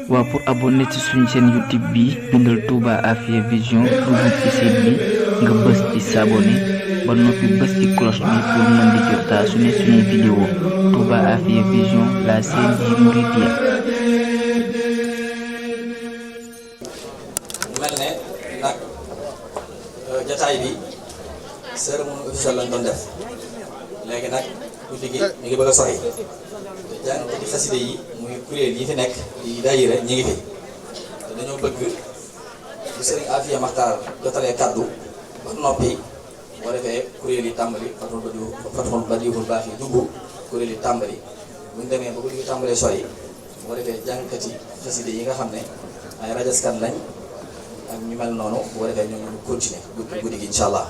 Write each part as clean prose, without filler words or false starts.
Pour abonner ci suñu chaîne YouTube bi bindal Touba Afia Vision dugg ci site bi nga bës ci s'abonner ba noppi bës ci cloche bi pour mën di jot saa su ne suñu vidéo Touba Afia Vision, la chaîne du Mouridiya. mel ne nag jataay bi cérémonie officielle lañ doon def léegi nag guddi gi mi ngi bëgg a sori jàngkati xaside yi muy kuréel yi fi nekk yi daayira ñi ngi fi te dañoo bëgg bu sëriñ Afia Maxtaar jotalee kaddu ba noppi boo defee kuréel yi tàmbali Fathul Badiihul Baaxi dugg kuréel yi tàmbali bu ñu demee ba guddi gi tàmbalee sori boo defee jàngkati xaside yi nga xam ne ay rajaskan lañ ak ñu mel noonu boo defee ñoom ñu continuer guddi gi incha allah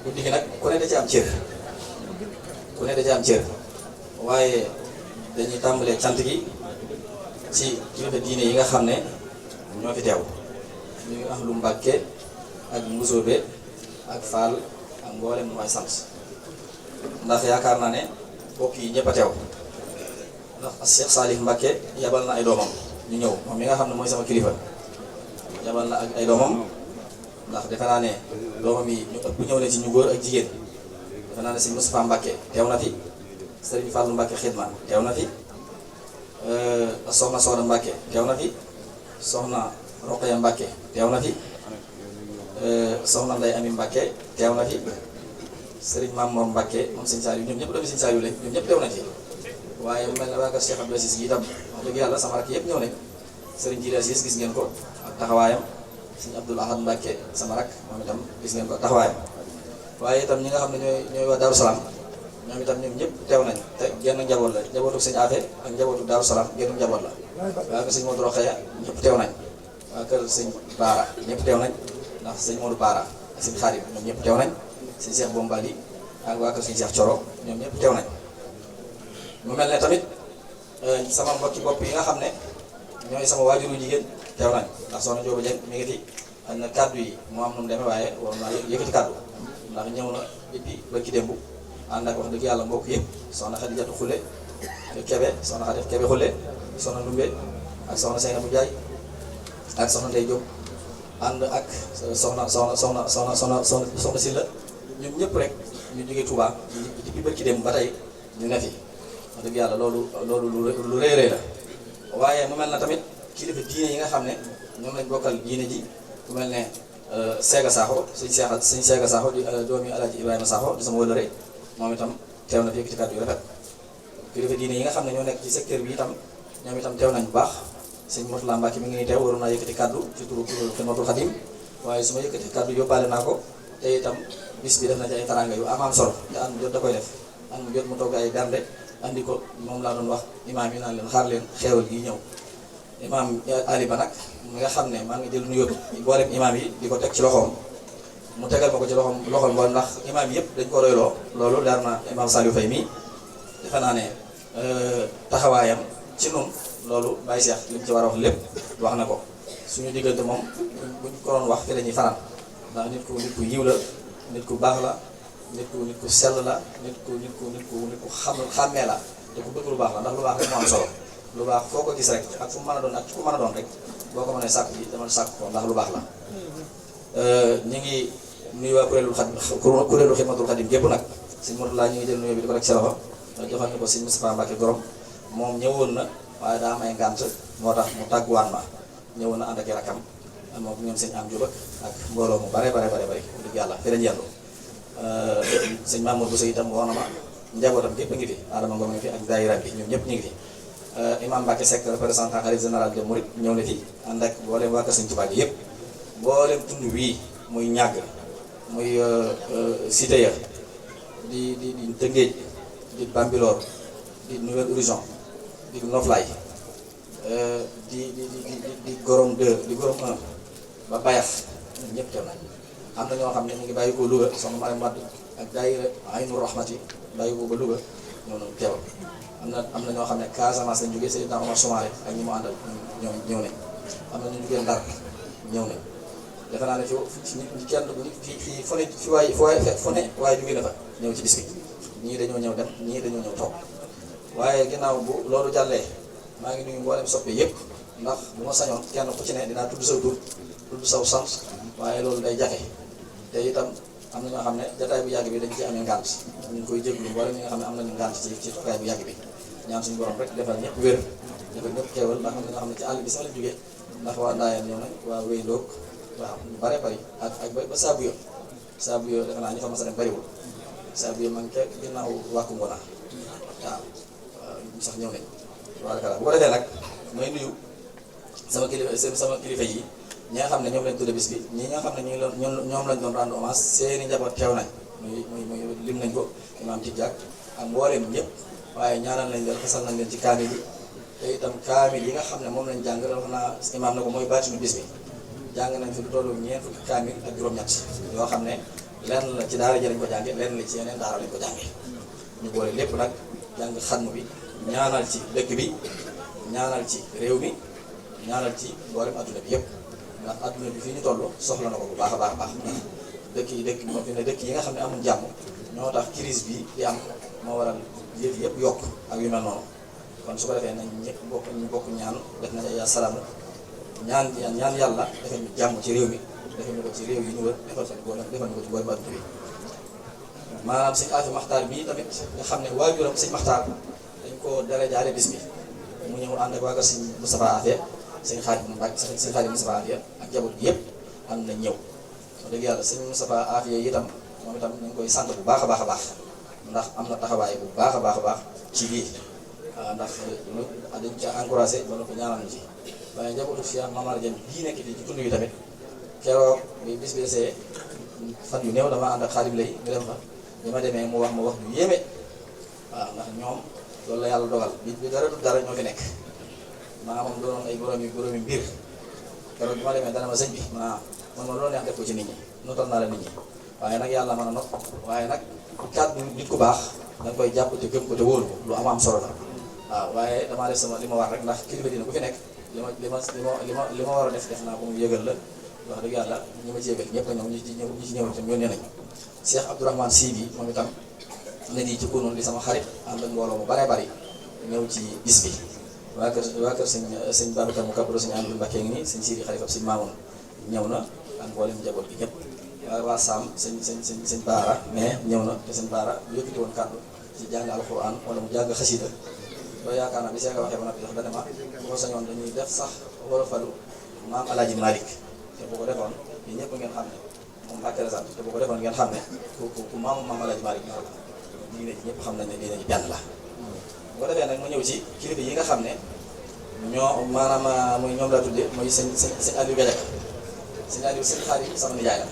guddi gi nag ku ne da ci am cër waaye dañuy tàmbalee cant gi ci kilifa diine yi nga xam ne ñoo fi teew ñu ngi ahlu Mbàkke ak Mbusoobe ak Faal ak mboolem mooy sant ndax yaakaar naa ne bokk yi ñëpp a teew ndax Cheikh Salih Mbàkke yabal na ay doomam ñu ñëw moom mi nga xam ne mooy sama kilifa yabal na ak ay doomam ndax defe naa ne doomam yi ñu ëpp ñëw ne ci ñu góor ak jigéen defe naa ne sëñ Moustapha Mbàkke teew na fi sëriñ Fallou Mbàkke Xidma teew na fi soxna Soxna Mbàkke teew na fi soxna Roqaya Mbàkke teew na fi soxna Ndey Ami Mbàkke teew na fi sëriñ Mamoor Mbàkke moom sëñ Saliou ñoom ñëpp doomi sëñ Saliou lañ ñoom ñëpp teew na fi waaye mel na waa kër Cheikh Abdou Aziz gi itam wax dëgg yàlla sama rakk yëpp ñëw nañ sëriñ Jiili Aziz gis ngeen ko ak taxawaayam sëñ Abdoul Ahad Mbàkke sama rakk moom itam gis ngeen ko ak taxawaayam waaye itam ñi nga xam ne ñooy waa Daaru Salaam ñoom itam ñoom ñëpp teew nañ te genn njaboot la njabootu sëñ Afe ak njabootu Daaru Salaam genn njaboot la waa kër sëñ Modou Rokhaya ñëpp teew nañ waa kër sëñ Baara ñëpp teew nañ ndax sëñ Modou Baara ak sëñ Xaadim ñoom ñëpp teew nañ sëñ Cheikh Bombali ak waa kër sëñ Cheikh Coro ñoom ñëpp teew nañ mu mel ne tamit sama mbokki bopp yi nga xam ne ñooy sama waajuru jigéen teew nañ ndax soxna Njóoba Jeng mi ngi fi xëy na kaddu yi moo am nu mu demee waaye war naa yëkkati kaddu ndax ñëw na depuis barki démb ànd ak wax dëgg yàlla mbokk yëpp soxna Xadijatu Xulle Kebe soxna Xadi Kebe Xulle soxna Ndumbe ak soxna Seynabu Jaay ak soxna Ndey Jóob ànd ak soxna Silla ñun ñëpp rek ñu jógee Touba depuis barki démb ba tey ñu ne fi wax dëgg yàlla loolu lu rëy rëy la waaye mu mel na tamit kilifa diine yi nga xam ne ñoom lañ bokkal diine ji ku mel ne Seega Sakho sëñ Seega Sakho di doomi Alaaji Ibrahima Sakho di sama wëllëre moom itam teew na fi yëkkati kàddu yu rafet kilifa diine yi nga xam ne ñoo nekk ci secteur bi itam ñoom itam teew nañ bu baax sëñ Murtala Mbàkke mi ngi nii teew waroon naa yëkkati kàddu ci turu Xidmatul Xadim waaye su ma yëkkati kàddu yóbbaale naa ko te itam bis bi def na ci ay taranga yu am solo te an mu jot da koy def an mu jot mu togg ay bernde andi ko moom laa doon wax imaam yi naan leen xaar leen xeewal gi ñëw imaam Ali Ba nag mi nga xam ne maa ngi jël nuyoo bi boolem imaam yi di ko teg ci loxoom mu tegal ma ko ci loxoom mboolem ndax imaam yëpp dañ ko royloo loolu leer na imaam Saliou Faye mii defe naa ne taxawaayam ci nun loolu Baye Cheikh li mu ci war a wax lépp wax na ko suñu diggante moom buñ ko doon wax fi la ñuy fanaan ndax nit ku yiw la nit ku baax la nit ku sell la nit ku xàmmee la te ku bëgg lu baax la ndax lu baax rek moo am solo lu baax foo ko gis rek ak fu mu mën a doon ak ku mën a doon rek boo ko mënee sàkk ji demal sàkk ko ndax lu baax la ñu ngi nuyu waa kuréelu Xidmatul Xadim gépp nag sëñ Murtala ñu ngi jël nuyoo bi di ko rek ci loxo joxal ni ko sëñ Moustapha Mbacke Gorom moom ñëwoon na waaye daa am ay ngànt moo tax mu tàgguwaan ma ñëwoon na ànd ak rakam moom ñoom sëñ am jubak ak mbooloo mu bare dëgg yàlla fi lañ yendu sëñ Mamour Bousso itam wax na ma njabootam gépp ngi fi Adama Ngom ngi fi ak daayira bi ñoom ñëpp ñu ngi fi imam Mbacke Seck représentant xalif général de Mouride ñëw na fi ànd ak mboolem waa kër sëñ Tuubaa gi yëpp mboolem tund wii muy ñàgg muy cité ya di Tëngéej di Bambilor di Nouvelle Horizon di Noflaay di Gorom 2 di Gorom 1 ba Bayax ñun ñëpp teew nañ am na ñoo xam ne ñu ngi bàyyi ko Louga soxna Mariam Wade ak daayira Aynur Rahmati bàyyi ko ba Louga ñoo noonu teewal am na ñoo xam ne Casamance lañ jógee Seydina Omar Soumaré ak ñi mu àndal ñoom ñëw nañ am na ñu jógee Ndar ñëw nañ defe naa ne fi kenn fii fu ne fi waaye jógee na fa ñëw ci bis bi ñii dañoo ñëw dem ñii dañoo ñëw toog waaye ginnaaw bu loolu jàllee maa ngi nuyu mboolem soppe yëpp ndax bu ma sañoon kenn ku ci ne dinaa tudd saw tur tudd saw sant waaye loolu day jafe te itam am na ñoo xam ne jataay bu yàgg bi dañ ci amee ngànt ñu ngi koy jéglu mboolem ñi nga xam ne am nañu ngànt ci jataay bu yàgg bi ñaan suñu borom rek defal ñëpp wér defal ñëpp xéewal ndax am na ñoo xam ne ci àll bi sax lañ jógee ndax waa Ndaayeen ñëw nañ waa Wéy Ndoog waaw ñu bare bari ak ba saabu yo defe naa ñu fa mas a dem bariwul saabu yo man ke ginnaaw wàkku ngona waaw sax ñëw nañ bu ko defee nag may nuyu sama kilifa yi ñi nga xam ne ñoom lañ tudde bis bi ñi nga xam ne ñoom lañ doon rendre hommage seeni njaboot teew nañ muy lim nañ ko imaam ci jàkk ak mbooleem ñëpp waaye ñaanal nañ leen xasal nañ leen ci kaamil yi te itam kaamil yi nga xam ne moom lañ jàng wax naa imaam na ko mooy baatinu bis bi jàng nañ fi lu tollu ñeent fukki kaamil ak juróom-ñett yoo xam ne lenn la ci daara ji lañ ko jànge lenn la ci yeneen daara lañ ko jànge ñu boole lépp nag jàng xatmu bi ñaanal ci dëkk bi ñaanal ci réew mi ñaanal ci mboolem adduna bi yëpp ndax adduna bi fii ñu toll soxla na ko bu baax a baax a baax dëkk yi nga xam ne amul jàmm ñoo tax crise bi di am moo waral yëf yëpp yokk ak yu mel noonu kon su ko defee nañ ñëpp bokk ñaan def nañ ay salaamu ñaan yàlla defal ñu jàmm ci réew mi defal ñu ko ci réew yi ñu wër defal ñu ko ci mboolem adduna bi maanaam sëñ Afi Maxtaar bii tamit nga xam ne waajuram sëñ Maxtaar dañ ko dara jaale bis bi mu ñëw ànd ak waa kër sëñ Moustapha Afia sëñ Xaadim Mbàkke sëñ Xaadim Moustapha Afia ak jaboot gi yëpp ànd nañ ñëw wax dëgg yàlla sëñ Moustapha Afia itam moom itam nañ koy sant bu baax a baax a baax ndax am na taxawaay bu baax a baax a baax ci lii ndax dañ ca encouragé ba ko ñaanal ñu ci waaye njabootu Cheikh Mamar Dieng bii nekk fii ci tund yi tamit keroog bi bis bi desee fan yu néew dama ànd ak Xaadim lay ñu dem fa bi ma demee mu wax ma wax ju yéeme waaw ndax ñoom loolu la yàlla dogal bi dara du dara ñoo fi nekk maamam doonoon ay boroomi mbir keroog bi ma demee dana ma sëñ bi man loolu neex def ko ci nit ñi notal naa la nit ñi waaye nag yàlla mën a not waaye nag kàddu nit ku baax da nga koy jàpp te gëm ko te wóolu ko lu am solo la waaw waaye damaa def sama li ma war rek ndax kilifa dina ku fi nekk li ma war a def naa ko mu yëgal la wax dëgg yàlla ñi ma ci yëgal ñëpp a ñëw ñi ci ñëw itam yónnee nañ Cheikh Abdourahmane Sy bi moom itam ne nii ci kunoon di sama xarit ànd ak mbooloo mu bare bari ñëw ci bis bi waa kër sëñ Babacar mu kappado sëñ Amadou Mbacké ngi nii sëñ Sidi xalifa sëñ Mamoun ñëw na ak mboolem njaboot gi ñëpp waa Sam sëñ Baara mais ñëw na te sëñ Baara bu yëkkati woon kàddu ci jàng alxuraan wala mu jàng xasida ba yaakaar naa bi see nga waxee ba noppi sax dana ma bu ko sañoon dañuy def sax wolofalu maam Alaaji Malick te bu ko defoon yi ñëpp ngeen xam ne moom Mbàkke la sant te bu ko defoon ngeen xam ne ku maam Alaaji Malick ñoo la diine ji ñëpp xam nañ ne diine ji benn la bu ko defee nag mu ñëw ci kilifa yi nga xam ne ñoo maanaam muy ñoom laa tuddee muy sëñ Aliou Gadiaga sëñ Aliou sëñ Xaadim sama nijaay la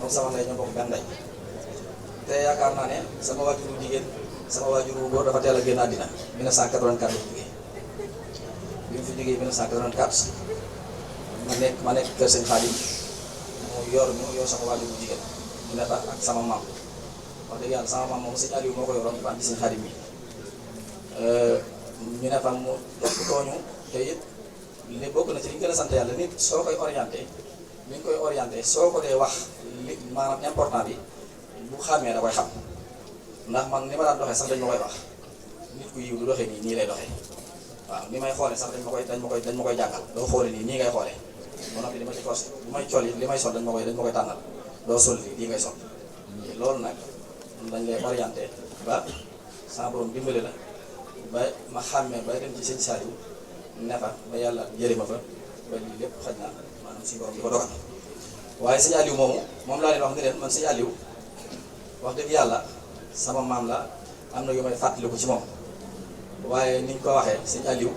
moom sama ndey ñoo bokk benn ndey te yaakaar naa ne sama waajuru jigéen sama waajuru góor dafa teel a génn àddina 1984 la fi jógee bi mu fi jógee 1984 ma nekk kër sëñ Xaadim mu yor sama waajuru jigéen mu ne fa ak sama maam wax dëgg yàlla sama maam moom sëñ Aliou moo ko yoroon ba ci sëñ Xaadim bi ñu ne fa mu toppatoo ñu te it li bokk na ci li ñu gën a sant yàlla nit soo koy orienté soo ko dee wax li maanaam important bi bu xàmmee da koy xam ndax man ni ma daan doxee sax dañ ma koy wax nit ku yiw du doxee nii lay doxee waaw ni may xoolee sax dañ ma koy jàngal doo xoole nii ngay xoolee ba noppi li ma ci forcé bu may col yi li may sol dañ ma koy tànnal doo sol lii ngay sol loolu nag dañ lay orienté ba sama borom dimbali la ba ma xàmmee ba dem ci sëñ Saliou ne fa ba yàlla jëri ma fa ba lii lépp xaj na maanaam suñu borom di ko dogal waaye sëñ Aliou moom laa leen wax ni leen man sëñ Aliou wax dëgg yàlla sama maam la am na yu may fàttaliku ci moom waaye niñ ko waxee sëñ Aliou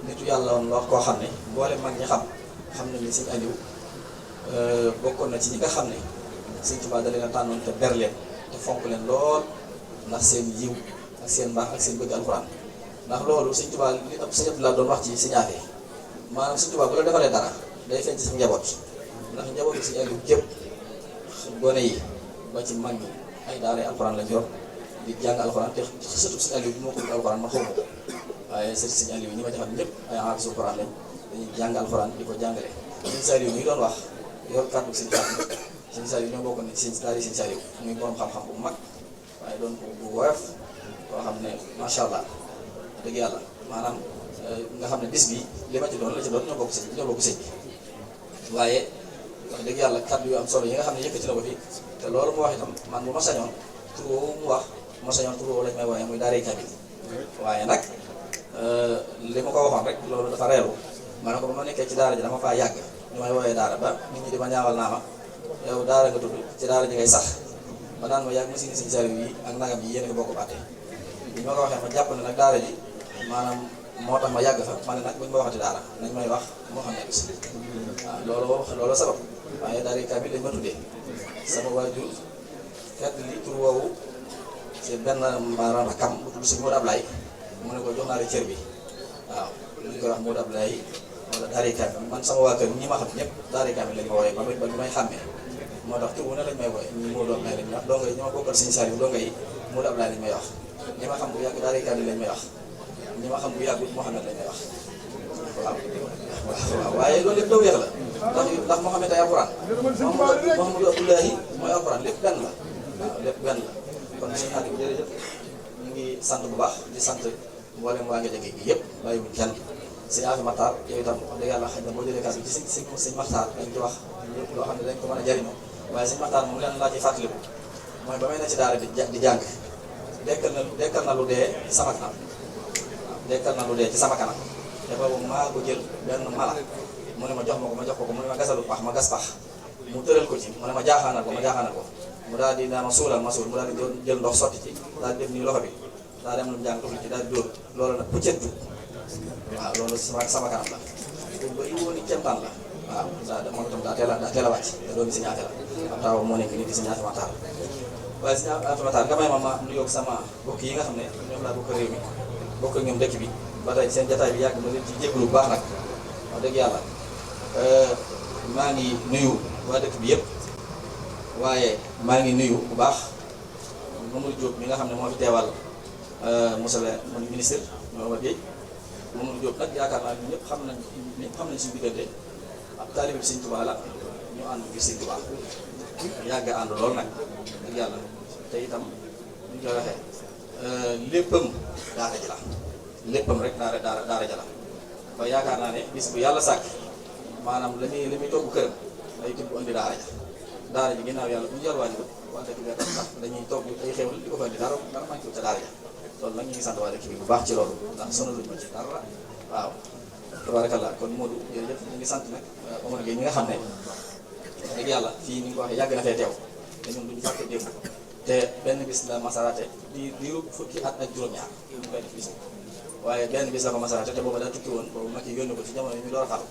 nitu yàlla woon wax koo xam ne mboolem mag ñi xam nañ ni sëñ Aliou bokkoon na ci ñi nga xam ne sëñ Tuubaa da leen a tànnoon te ber leen te fonk leen lool ndax seen yiw ak seen mbaax ak seen bëgg alxuraan ndax loolu sëñ Tuubaa li ëpp sëñ Abdou la doon wax ci sëñ Afe maanaam sëñ Tuubaa bu la defalee dara day feeñ ci sa njaboot ndax njabootu sëñ Aliou gépp gone yi ba ci mag ñi ay daaray alxuraan lañ yor di jàng alxuraan te sëtu sëñ Aliou bi moo ko alxuraan ma xaw ma ko waaye sëñ Aliou ñi ma defal ñëpp ay aafisu alxuraan lañ dañuy jàng alxuraan di ko jàngale sëñ Saliou mi doon wax yor kàddu sëñ Saliou sëñ Saliou ñoo bokk ne sëñ daal sëñ Saliou muy borom xam-xam bu mag waaye doon bu woyof koo xam ne macha allah dëgg yàlla maanaam nga xam ne bis bi li ma ci doon la ci doon ñoo bokk sëñ bi waaye wax dëgg yàlla kàddu yu am solo yi nga xam ne yëkkati na ko fi te loolu mu wax itam man bu ma sañoon tur woowu mu wax ma sañoon tur woowu lañ may wooye muy daaray kamil waaye nag li ma ko waxoon rek loolu dafa reelu ma ne ko ba ma nekkee ci daara ji dama faa yàgg ñu may wooyee daara ba nit ñi di ma ñaawal naa ma yow daara nga tudd ci daara ji ngay sax ba naan ma yàgg ma siñ sariw yi ak nagam yi yéen a ngi bokk bàtte bi ma ko waxee ma jàpp ne nag daara ji maanaam moo tax ma yàgg fa ma ne nag buñ ma waxati daara nañ may wax Mouhamed waaw loolu sabab waaye daaray kamil lañ ma tuddee sama waajur fedd li tur woowu ci benn maanaam rakam bu tudd si Modou Ablaye mu ne ko jox naa la cër bi waaw li koy wax Modou Ablaye wala daaray kamil man sama waa kër ñi ma xam ñëpp daaray kamil lañ ma wooyee ba bi may xàmmee moo tax tur wu ne lañ may wooyee ñi Modou Ablaye lañ may wax donga yi ñi ma bokkal Sëñ Saliou donga yi Modou Ablaye lañ may wax ñi ma xam bu yàgg daaray kamil lañ may wax ñi ma xam bu yàggut Mouhamed lañ may wax waaw waaye loolu lépp daw yéex la ndax Mouhamed ay alxuraan Mouhamadou Abdoulahi mooy alxuraan lépp benn la waaw lépp benn la kon suñu xarit jërëjëf ñu ngi sant bu baax di sant mboolem waa Ngédiaga gi yëpp bàyyiwuñ kenn sëñ Afi Matar yow itam wax dëgg yàlla xëy na boo jëlee kàddu ci sëñ Matar dañ ci wax lépp loo xam ne dañ ko mën a jariñoo waaye sëñ Matar moom leen laa ci fàttaliku mooy ba may ne ci daara di jàng dekkal na lu dee ci sama kanam waaw dekkal na lu dee ci sama kanam te boobu maa ko jël benn mala mu ne ma jox ma jox ko mu ne ma gasalu pax ma gas pax mu tëral ko ci mu ne ma jaaxaanal ko mu daal di naa ma suulal ma suul mu daal di jël ndox sotti ci daal di def nii loxo bi daal di am lu mu jàng tufli ci daal di dóor loolu nag puccet ju waaw loolu sama kanam la bu bëri woon ni cemtaan la waaw moom itam daa teel a wàcc te doomi si ñaate la am taw moo nekk nii di si ñaate Matar waaye si ñaate Matar nga may ma nuyoog sama bokk yi nga xam ne ñoom laa bokk réew mi bokk ak ñoom dëkk bi ba tey seen jataay bi yàgg ma leen ci jégalu bu baax nag wax dëgg yàlla maa ngi nuyu waa dëkk bi yëpp waaye maa ngi nuyu bu baax Mamadou Diop mi nga xam ne moo fi teewal monsieur le ministre Mamadou Gueye Mamadou Diop nag yaakaar naa ñëpp xam nañ suñu diggante ab taalibe bi Sëñ Tuubaa la ñu ànd ngir Sëñ Tuubaa yàgg a ànd lool nag dëgg yàlla te itam ñu koy waxee léppam daara ji la léppam rek daara ja la ba yaakaar naa ne bis bu yàlla sàkk maanaam la muy togg këram day tibb indi daara ji ginnaaw yàlla bu ñu yalwaani ko waa dëkk bi tax dañuy togg ay xéwal di ko fa indi dara manqué wu ca daara ja loolu nag ñu ngi sant waa dëkk bi bu baax ci loolu ndax sonaluñ ma ci dara waaw tabarakallah kon Modou jërëjëf ñu ngi sant nag Omar Gueye ñi nga xam ne dëgg yàlla fii ni nga ko waxee yàgg na fee teew te ñun duñu fàtte démb te benn bis la masaraate diiru fukki at ak juróom-ñaar ñu koy def bis waaye benn bis la ko masaraate te booba daa tukki woon boobu mag yi yónni ko ci jamono yi ñu door a xaru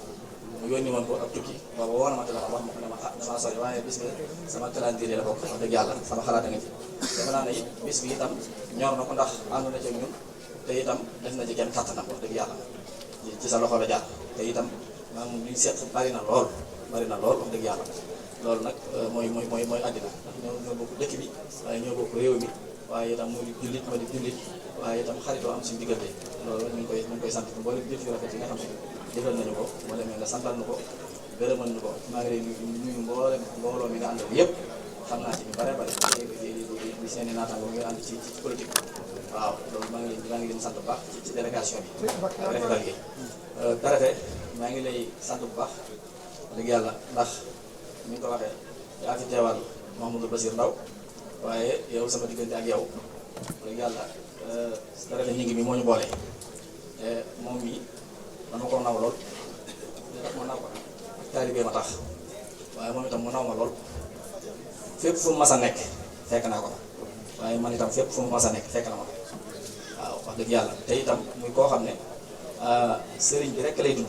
mu yónni woon ko ab tukki booba woo na ma téléphone wax ma ko ne ma damaa sori waaye bis bi sama calendrier la bokk wax dëgg yàlla sama xalaat a nga ci defe naa ne it bis bi itam ñor na ko ndax ànd na ci ak ñun te itam def na ci kenn kattanam wax dëgg yàlla ci sa loxo la jaar te itam maanaam liñ seet bari na lool wax dëgg yàlla loolu nag mooy àddina ndax ñoo bokk dëkk bi waaye ñoo bokk réew mi waaye itam moo di jullit waaye itam xaritoo am suñu diggante loolu ñu ngi koy sant mboolem jëf yu rafet yi nga xam ne jëfal nañu ko moo demee nga santal nu ko gërëmal nu ko maa ngi lay nuyu mbooloo mi nga àndal yëpp xam naa ci ñu bare di seen i naataango ngeen ànd ci politique waaw loolu maa ngi leen sant bu baax ci délégation bi rafetal gi préfet maa ngi lay sant bu baax dëgg yàlla ndax ni nga ko waxee yaa fi teewal Mouhamadou Bassir Ndaw waaye yow sama diggante ak yow dëgg yàlla préfet ñi ngi mi moo ñu boole te moom mi dama ko naw lool ndax ma naw ko taalibe ma tax waaye moom itam mu naw ma lool fépp fu mu mas a nekk fekk naa ko waaye man itam fépp fu mu mas a nekk fekk na ma waaw wax dëgg yàlla te itam muy koo xam ne sëriñ bi rek lay dund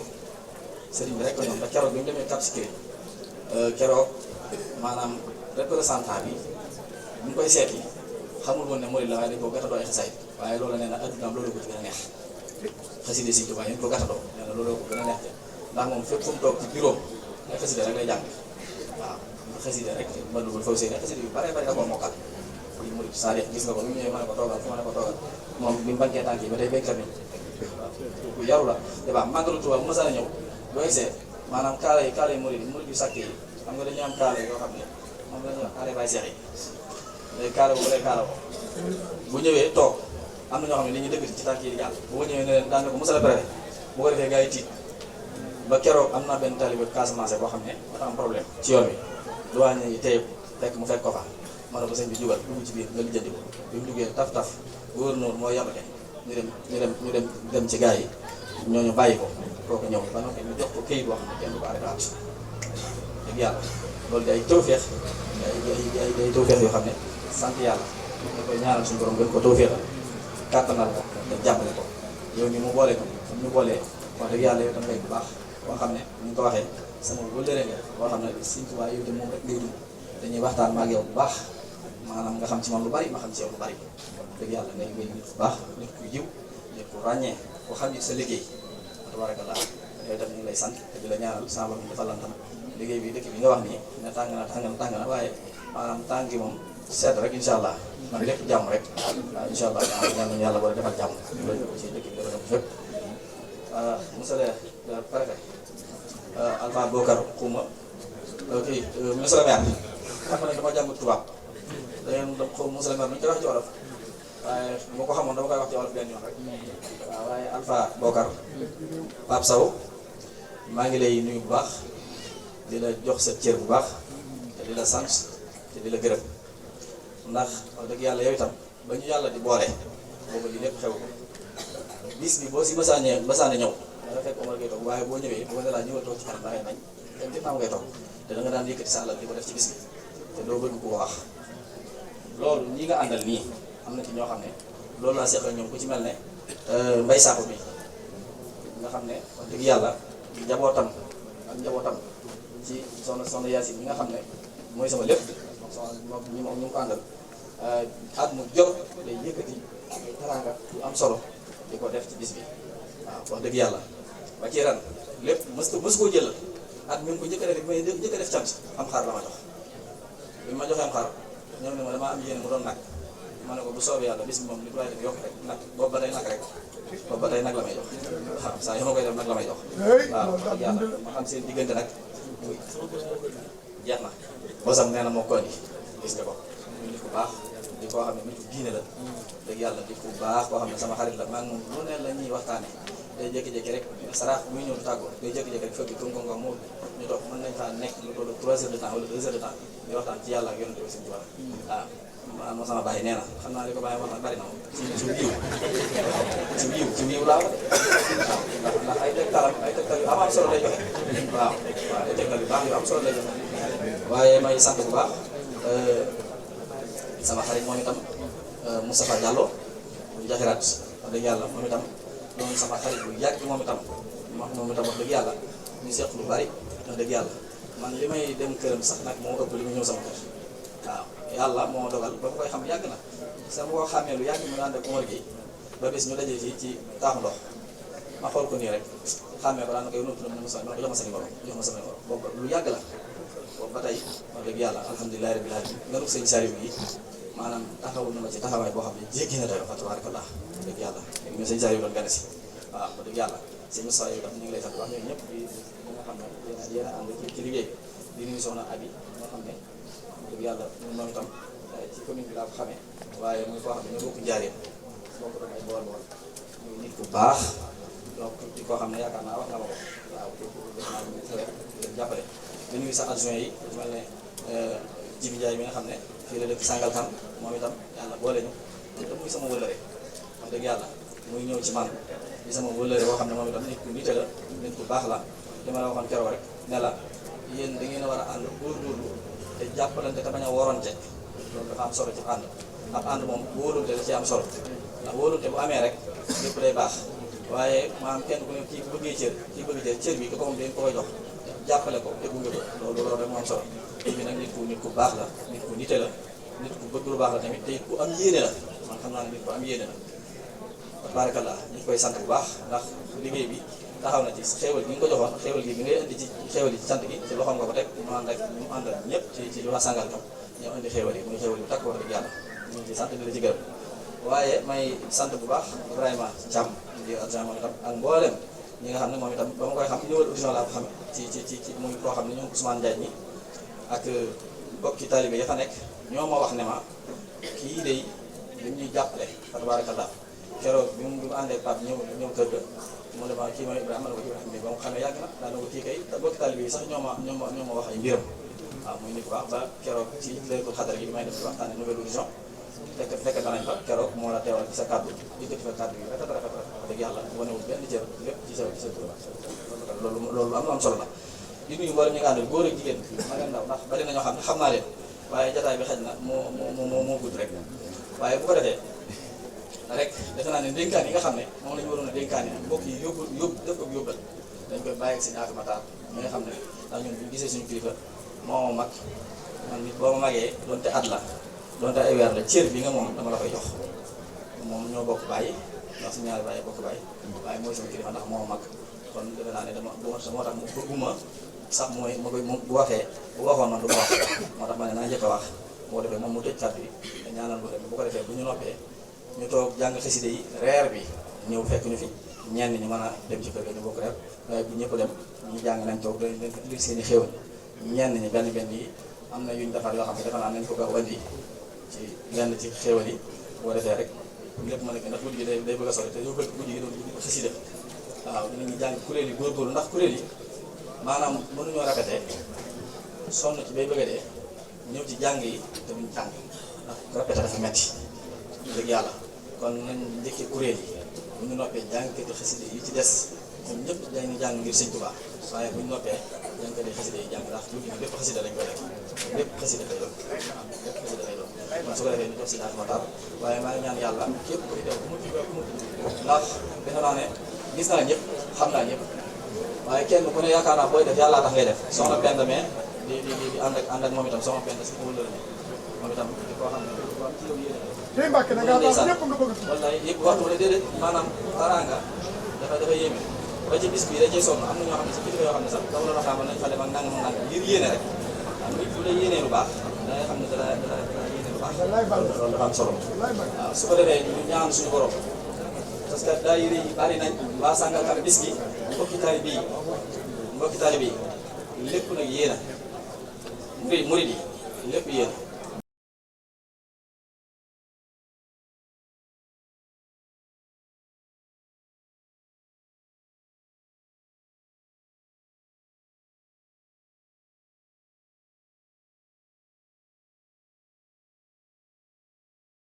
sëriñ bi rek la ñoom ndax keroog bi mu demee Cap Skirring keroog maanaam représentant bi bu ñu koy seeti xamul woon ne murid la waaye dañ ko gàttandoo ay xasaay waaye loolu nee na addunaam loolu ko ci gën a neex xaside Sëñ Tuubaa yi ñu ko gàttandoo nee na loolu ko gën a neex ndax moom fépp fu mu toog ci bureau ay xaside rek lay jàng waaw xaside rek ma dugul faw seen xaside yu bare da koo mokkal yi murid saa gis nga ko bi mu ñëwee ma ne ko toogal fu ma ne ko toogal moom bi mu bankee tànk yi ba tey béykat bi waaw ku yaru la te baax màggalu Tuubaa bu ma saan a ñëw doo gisee maanaam kaala yi murid yu sàkk yi xam nga dañu am kaala yoo xam ne moom la ñuy wax kaala Baay Seex yi léegi kaala boobu lay kaala ko bu ñëwee toog am na ñoo xam ne dañuy dëgg ci tànk yi di jàll bu ñëwee ne leen daan ne ko monsieur le préfet bu ko defee gars yi tiit ba keroog am na benn talibé Casamance boo xam ne dafa am problème ci yoon wi douane yi tey fekk mu fekk ko fa ma ne ko sëñ bi jugal dugg ci biir nga lijjanti ko bi mu duggee taf gouverneur moo yabate ñu dem ci gars yi ñooñu bàyyi ko kooku ñëw ba noppi ñu jox ko këyit boo xam ne kenn du ko arrêté waat dëgg yàlla loolu day tawfeex day tawfeex yoo xam ne sant yàlla ñu koy ñaanal suñu borom gën ko tawfeexal kàttanal ko te jàppale ko yow mi mu boole ko ñu boolee wax dëgg yàlla yow tam ngay bu baax boo xam ne ni ñu ko waxee sama wëllëre nga boo xam ne Sëñ Tuubaa yow te moom rek ngay dund dañuy waxtaan ma ak yow bu baax maanaam nga xam ci man lu bari ma xam ci yow lu bari dëgg yàlla ngay nit ku baax nit ku yiw nit ku ràññee ku xam ni sa liggéey tabarakallah yooyu tam ñu ngi lay sant te di la ñaanal sama borom defal la tam liggéey bi dëkk bi nga wax nii ne tàng na waaye maanaam tàng gi moom seet rek incha allah man lépp jàmm rek waaw incha allah ñaan nañu yàlla war a defal jàmm loolu ci dëkk bi dafa dem fépp monsieur le préfet Alpha Bokar Xuma kii monsieur le maire xam nga ne dama jàngut tubaab dangeen da xaw monsieur le maire nu ñu koy wax ci wolof waaye moo ko xamoon dama koy wax ci wolof benn yoon rek waaw waaye Alpha Bokar Pape Sow maa ngi lay nuyu bu baax di la jox sa cër bu baax te di la sant te di la gërëm ndax wax dëgg yàlla yow itam ba ñu yàlla di boole boobu li lépp xew ko bis bi boo si basaane ñëw da nga fekk Omar ngay toog waaye boo ñëwee bu nga laa ñëwal toog ci kanam da ngay bañ te ginnaaw ngay toog te da nga daan yëkkati sa alal di ko def ci bis bi te doo bëgg ko wax loolu ñi nga àndal nii am na ci ñoo xam ne loolu laa seqal ñoom ku ci mel ne Mbay Sakho bi nga xam ne wax dëgg yàlla njabootam ci soxna Yaasin mi nga xam ne mooy sama lépp ñu mu ko àndal at mu jot day yëkkati teraanga yu am solo di ko def ci bis bi waaw wax dëgg yàlla ba ci ren lépp mës koo jëlal at mi ngi ko njëkk a def may njëkk a def cant am xaar la ma jox bi ma joxee am xaar ñoom ne ma damaa am yéene mu doon nag ma ne ko bu soobee yàlla bis bi moom li koy def yokk rek nag boobu ba tey nag rek boobu ba tey nag la may jox waaw saa yoo ma koy def nag la may jox waaw wax dëgg yàlla ma xam seen diggante nag jeex na bosam nee na moo ko indi gis nga ko muy nit ku baax di koo xam ne nit ku diine la dëgg yàlla nit ku baax koo xam ne sama xarit la maa ngi moom lu ne la ñuy waxtaane day jékki-jékki rek saraax muy ñëw du tàggoo day jékki-jékki rek fekk konko mu ñu toog mën nañ faa nekk lu toll 3 heures de temps wala 2 heures de temps di waxtaan ci yàlla ak yonent bi Sëñ Tuubaa waaw moo sama bàyyi nee na xam naa li ko bàyyi wax nag bari na moom ci wiiw laa ko de ndax ay tegtal yu am solo lay joxe waaw ay tegtal yu baax yu am solo lay joxe waaye may sant bu baax sama xarit moom itam Moustapha Diallo bu jaxiraat wax dëgg yàlla moom itam doon sama xarit bu yàgg moom itam wax dëgg yàlla ñu seq lu bari wax dëgg yàlla man li may dem këram sax nag moo ëpp li mu ñëw sama kër waaw yàlla moo dogal ba ma koy xam yàgg na sama koo xamee lu yàgg mu naan def Omar Gueye ba bés ñu dajee fii ci taaxu ndox ma xool ko nii rek xàmmee ko daan na koy nutu na Moussa ma ko jox ma sa numéro boobu lu yàgg la boobu ba tey wax dëgg yàlla alhamdulilah rabbil alamin nga dugg sëñ Saliou yi maanaam taxawul na ma ci taxawaay boo xam ne jéggi na doyo fa tabarakallah dëgg yàlla ñu sëñ Saliou doon gane si waaw wax dëgg yàlla sëñ Moussa yow tam ñu ngi lay sant wax ñooñu ñëpp di nga xam ne yéen a ànd ci liggéey di nuyu soxna Abi nga xam ne dëgg yàlla ñun moom itam ci commune bi laa ko xamee waaye muy koo xam ne ñoo bokk njaareen bokk doon ay bool muy nit ku baax donc di koo xam ne yaakaar naa wax nga ma ko waaw def naa lu tawee leen jàppale di nuyu sax adjoint yi ku mel ne Jibi Ndiaye bi nga xam ne fii la dëkk Sangalkam moom itam yàlla boole ñu te muy sama wëllëre wax dëgg yàlla muy ñëw ci man di sama wëllëre boo xam ne moom itam nit ku nite la nit ku baax la li ma la waxoon keroog rek ne la yéen da ngeen a war a ànd góorgóorlu te jàppalante te bañ a woronte loolu dafa am solo ci ànd ab ànd moom wóolute da ci am solo ndax wóolute bu amee rek lépp day baax waaye maanaam kenn ku ne kii bëggee cër bi ko moom dañ ko koy jox jàppale ko te gunge ko loolu rek moo am solo bi nag nit ku baax la nit ku nite la nit ku bëgg lu baax la tamit te ku am yéene la man xam naa ne nit ku am yéene la barakallah ñu koy sant bu baax ndax liggéey bi taxaw na ci xéewal gi nga ko joxoon xéewal gi bi ngay indi ci xéewal yi ci sant gi ci loxoom nga ko teg mu ànd ak ñu àndal ñëpp ci lu waa Sangalkam ñoo indi xéewal yi muy xéewal yu takk wax dëgg yàlla ñu ngi ci sant di la ci gërëm waaye may sant bu baax Ibrahima Thiam di adjoint moom itam ak mboolem ñi nga xam ne moom itam ba ma koy xam ñëwal audition laa ko xam ci muy koo xam ne ñoom Ousmane Ndiaye ñi ak bokki talibé ya fa nekk ñoo ma wax ne ma kii day dañ ñuy jàppale fa tabarakallah keroog bi mu àndee Pape ñëw kër ga mu ne ma kii mooy Ibrahima ma ne ko Ibrahima ba mu xamee yàgg na daana ko kii kay te bokki taalibe bi sax ñoo ma wax ay mbiram waaw muy nit ku baax ba keroog ci laylatul xadar gi bi may def ci waxtaane nouvelle horizon fekk danañ fa keroog moo la teewal ci sa kàddu yëkkati fa kàddu yi rafet wax dëgg yàlla wanewul benn cër lépp ci sa tur loolu am solo la di nuyu mboolem ñi nga àndal góor ak jigéen ma nga ndaw ndax bari na ñoo xam ne xam naa leen waaye jataay bi xëj na moo gudd rek waaye bu ko defee rek defe naa ne dénkaan yi nga xam ne moom la ñu waroon a dénkaan yi mbokk yi yóbbu def ko yóbbal dañ koy bàyyi ak seen Afi Matar mi nga xam ne ndax ñun bu gisee suñu kilifa moo mag man nit boo ma magee doonte at la doonte ay weer la cër bi nga moom dama la koy jox moom ñoo bokk bàyyi ndax suñu ñaari bàyyi bokk bàyyi waaye mooy sama kilifa ndax moo mag kon defe naa ne moo tax mu bëgguma sax mooy ma koy bu waxee bu waxoon man du ma wax moo tax ma ne naa njëkk a wax boo defee moom mu tëj kàddu yi te ñaanal bu dem bu ko defee bu ñu noppee ñu toog jàng xasida yi reer bi ñëw fekk ñu fi ñenn ñi mën a dem ci kër ga ñu bokk reer waaye bu ñëpp dem ñu jàng nañ toog dañ leen indi seen i xéwal ñenn ñi benn yi am na yuñ defar yoo xam ne defe naa nañ ko gaaw andi ci lenn ci xéwal yi boo defee rek lépp mën a ndax guddi gi day bëgg a sori te ñu bëgg guddi gi doon guddi xasida waaw dinañu jàng kuréel yi góorgóorlu ndax kuréel yi maanaam mënuñoo rafetee sonn ci bay bëgg a dee ñëw ci jàng yi te duñ jàng ndax répété dafa metti dëgg yàlla kon nañ njëkkee kuréel yi bu ñu noppee jàngkati xasida yi ci des ñoom ñëpp dañuy jàng ngir Sëñ Tuubaa waaye bu ñu noppee jàngkati xasida yi jàng ndax lu lépp xasida lañ koy def lépp xasida lay doon lépp xasida lay doon kon su ko defee ñu jox si Afi Matar waaye maa ngi ñaan yàlla képp ku fi teew ku mu ndax defe naa ne gis naa ñëpp xam naa ñëpp waaye kenn ku ne yaakaar naa booy def yàllaa tax ngay def soxna Penda mais di ànd ak moom itam soxna Penda si wëllëre moom itam di koo xam ne ko am ci yow yéene tey Mbàkke da ngaa baax ñëpp nga bëgg wallaay yëpp waxtu ne déedéet maanaam taranga dafa yéeme ba ci bis bi da cee sonn am na ñoo xam ne si kilifa yoo xam ne sax dama doon xamal nañ fa dem ak nangam ngir yéene rek am nit bu lay yéenee lu baax da ngay xam ne dala yéene lu baax loolu dafa am solo waaw su ko defee ñu ñaan suñu borom parce que daayira yi bari nañ waa Sangalkam bis bi mbokki taalibe yi lépp nag yéena murid yi lépp yéena